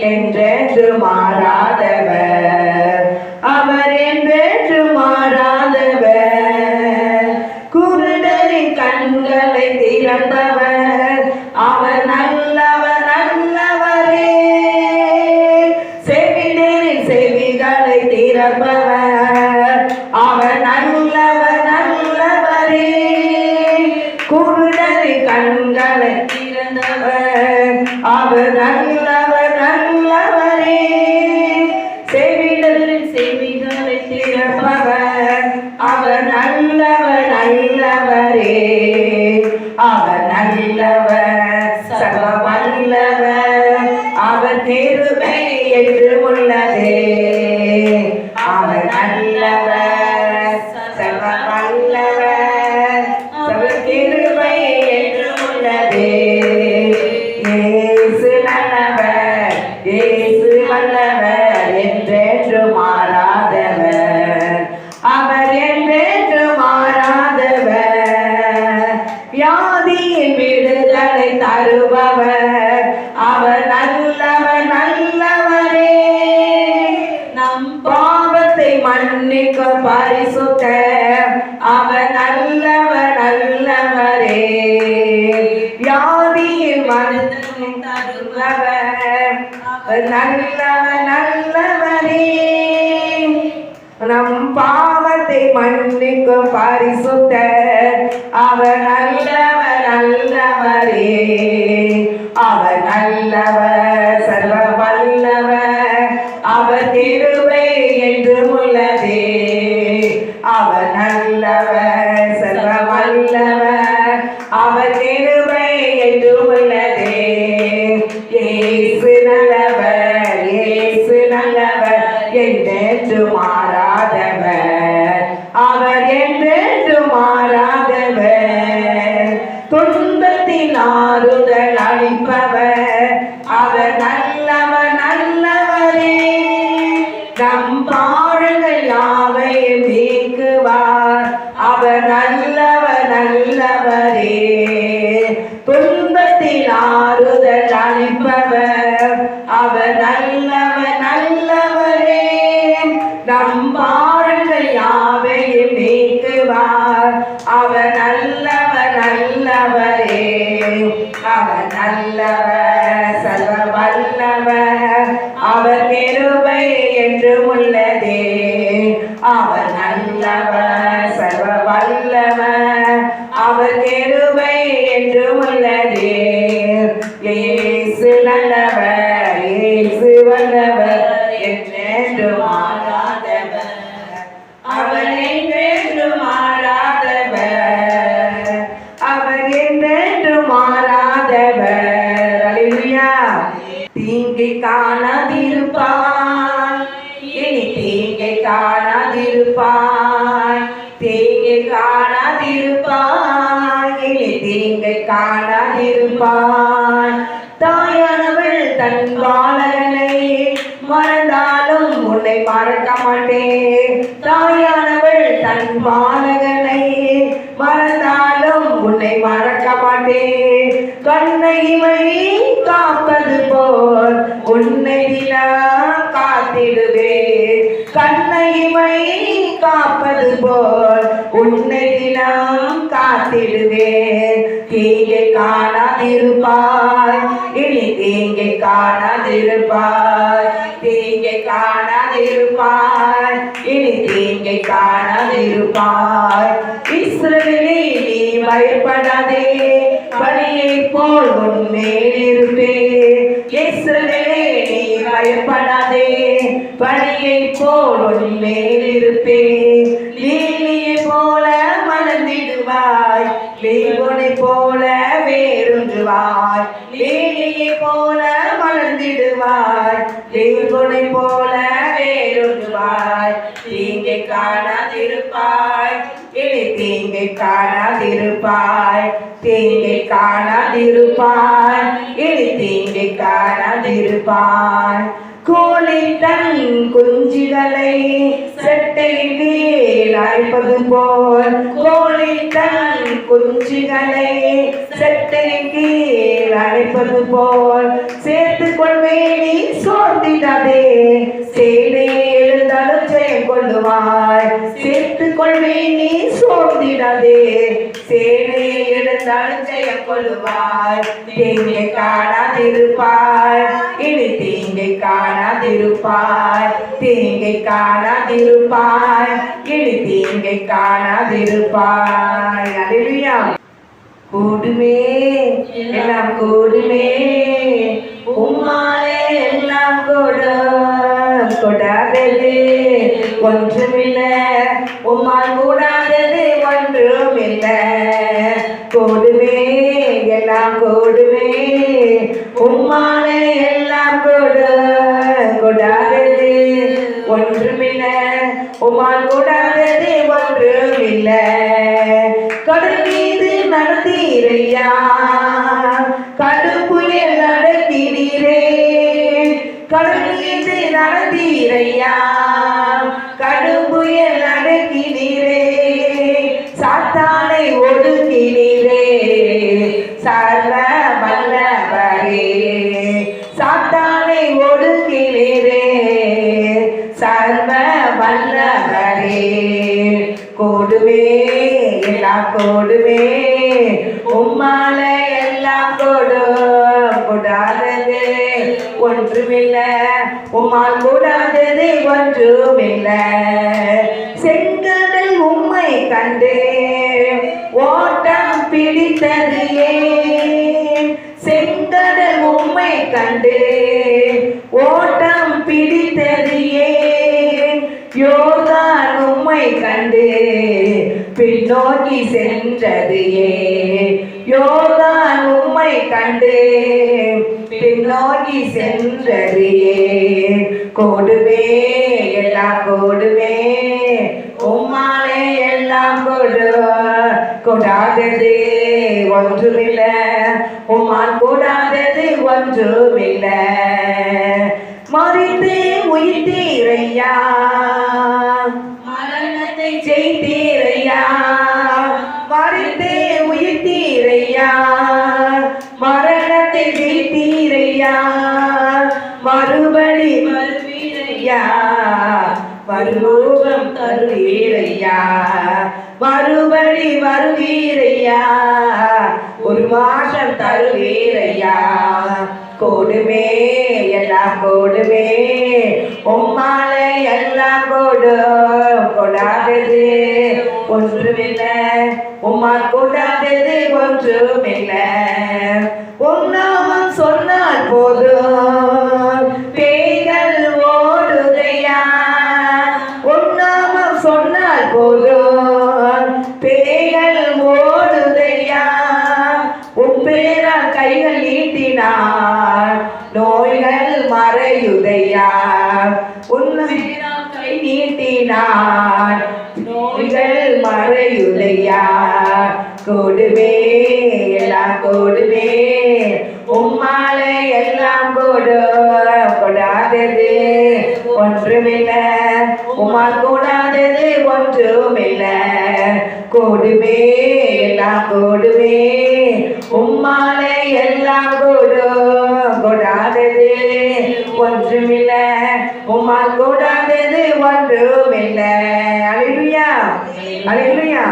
என்றென்று மாறாதவர், அவர் என்றென்று மாறாதவர். குருடரின் கண்களை திறந்தவர், அவர் நல்லவர் நல்லவரே. செவிடரின் செவிகளை திறப்பவர், அவர் நல்லவர் நல்லவரே. குருடரின் கண்களை திறந்தவர், அவர் நல்லவர் நல்லவரே. செவிடரின் செவிகளை திறப்பவர், அவர் நல்லவர் நல்லவரே. அவர் நல்லவர் சர்வ வல்லவர், அவர் கிருபை என்று உள்ளதே. அவர் நல்லவர் சர்வ வல்லவர், அவர் கிருபை என்று உள்ளதே. இயேசு நல்லவர், இயேசு வல்லவர், என்றென்று மாறாதவர், அவர் என்றென்று மாறாதவர். வியாதியின் விடுதலை தருபவர், அவர் நல்லவர் நல்லவரே. நம் பாவத்தை மன்னிக்க பரிசுத்தர், அவர் நல்லவர் நல்லவரே. வியாதியின் மருத்துவம் தருபவர், அவர் நல்லவர் நல்லவரே. நம் பாவத்தை மன்னிக்கும் பரிசுத்தர், அவர் நல்லவர் நல்லவரே. அவர் நல்லவர் சர்வ வல்லவர், அவர் கிருபை என்று உள்ளதே. அவர் நல்லவர் சர்வ வல்லவர், அவர் கிருபை என்று உள்ளதே. இயேசு நல்லவர், இயேசு நல்லவர், என்றென்று மாறாதவர், அவர் என்றென்று மாறாதவர். துன்பத்தின் ஆறுதல் அளிப்பவர், அவர் நல்லவர் நல்லவரே. நம் பாடுகள் யாவையும் நீக்குவார், அவர் நல்லவர் நல்லவரே. துன்பத்தில் ஆறுதல் அளிப்பவர், அவர் நல்லவர் நல்லவரே. நம் பாடுகள் யாவையும் நீக்குவார், அவர் நல்லவர் நல்லவரே. அவர் நல்லவர் சர்வ வல்லவர், அவர் கிருபை என்று உள்ளதே. அவர் நல்லவர் சர்வ வல்லவர், அவர் கிருபை என்று உள்ளதே. இயேசு நல்லவர், இயேசு வல்லவர், என்றென்று மாறாதவர், அவர் என்றென்று மாறாதவர், அவர் என்றென்று மாறாதவர். அல்லேலூயா. தீங்கை காணாதிருப்பான், இனி தீங்கை காணாதிருப்பான், தீங்கை காணாதிருப்பான், இனி தீங்கை காணாதிருப்பான். தாயானவள் தன் பாலகனை மறந்தாலும் உன்னை மறக்க மாட்டேன். தாயானவள் தன் பாலகனை மறந்தாலும் உன்னை மறக்க மாட்டேன். கண்ணைமை காப்பது போல் உன்னை தினம் காத்திடுவேன். கண்ணைமை காப்பது போல் உன்னை தினம் காத்திடுவேன். தீங்கை காணாதிருப்பாய், இனி தீங்கை காணாதிருப்பாய், தீங்கை காணாதிருப்பாய், இனி தீங்கை காணாதிருப்பாய். இஸ்ரவேலே நீ பயப்படாதே, பனியை போல் உன்மேல் இருப்பேன். இஸ்ரவேலே நீ பயப்படாதே, பனியை போல் உன்மேல் இருப்பேன். லீலியை போல மலர்ந்திடுவாய், லீபனை போல வேறுவாய். லீலியை போல மலர்ந்திடுவாய், லீபனை போல வேறுவாய். தீங்கை காணாதிருப்பாய், இனி தீங்கை காணாதிருப்பாய், தீங்கை காணாதிருப்பாய், இனி தீங்கை காணாதிருப்பாய். கோழி தன் குஞ்சுகளை செட்டையின் கீழ் அழைப்பது போல், கோழி தன் குஞ்சுகளை செட்டையின் கீழ் அழைப்பது போல் சேர்த்து கொள்வேனி சோர்ந்திடாதே, சேனை எழுந்தாலும் ஜெயம் கொள்ளுவாய். சேர்த்துக் கொள்வேனி சோர்ந்திடாதே, சேனை எழுந்தாலும் ஜெயம் கொள்ளுவாய். தீங்கை காணாதிருப்பாய், இனி தீங்கை காணாதிருப்பாய், தீங்கை காணாதிருப்பாய், இனி தீங்கை காணாதிருப்பாய். அல்லேலூயா. கூடுமே எல்லாம் கூடுமே, உம்மாலே எல்லாம் கூடாதது ஒன்றுமில்லை, உம்மால் கூடாதது ஒன்றுமில்லை. கூடுமே எல்லாம் கூடுமே, உம்மாலே எல்லாம் கூடாதது ஒன்றுமில்லை, உம்மால் கூடாதது ஒன்றுமில்லை. கடல் மீது நடந்தீரையா, கடும் புயல் நடத்தினீரே. கடல் மீது நடந்தீரையா, கடும் புயல் நடத்தினீரே. சாத்தானை ஒடுக்கினீரே, சர்வ வல்லவரே. சாத்தானை ஒடுக்கினீரே, சர்வ வல்லவரே. கூடுமே எல்லாம் கூடுமே, உம்மால எல்லாம் கூடாதது ஒன்றுமில்லை, உம்மால் கூடாதது ஒன்றுமில்லை. செங்கடல் உம்மை கண்டு ஓட்டம் பிடித்தது ஏன்? செங்கடல் உம்மை கண்டு ஓட்டம் பிடித்தது ஏன்? யோர்தான் உம்மை கண்டு பின்னோக்கி சென்றது ஏன்? யோர்தான் உம்மை கண்டு பின்னோக்கி சென்றது ஏன்? கூடுமே எல்லாம் கூடுமே, உம்மாலே எல்லாம் கூடாதது ஒன்றுமில்லை, உம்மால் கூடாதது ஒன்றுமில்லை. மரித்து உயிர்த்தீரையா, மரணத்தை ஜெயித்தீரையா. மரித்து உயிர்த்தீரையா, மரணத்தை ஜெயித்தீரையா. மறுபடி வருவீரையா, மறுரூபம் தருவீரையா. மறுபடி வருவீரையா, ஒரு மாற்றம் தருவீரையா. கூடுமே எல்லாம் கூடுமே, உம்மாலே எல்லாம் கூடாதது ஒன்றுமில்லை, உம்மால் கூடாதது ஒன்றுமில்லை. உன்னாமம் சொன்னால் போதும் பேய்கள் ஓடுதையா. உன்னாமம் சொன்னால் போதும் பேய்கள் ஓடுதையா. உப்பேரால் கைகள் நீட்டினார் நோய்கள் மறையுதையா. உன்னையால் கை நீட்டினார் நோய்கள் மறையுதையா. கூடுமே எல்லாம் கூடுமே, உம்மாலே எல்லாம் கூடாதது ஒன்றுமில்லை, உம்மால் கூடாதது ஒன்றுமில்லை. கூடுமே எல்லாம் கூடுமே, உம்மாலே எல்லாம் கூடாதது ஒன்றுமில்லை, உம்மால் கூடாதது ஒன்றுமில்லை. அல்லேலூயா, அல்லேலூயா.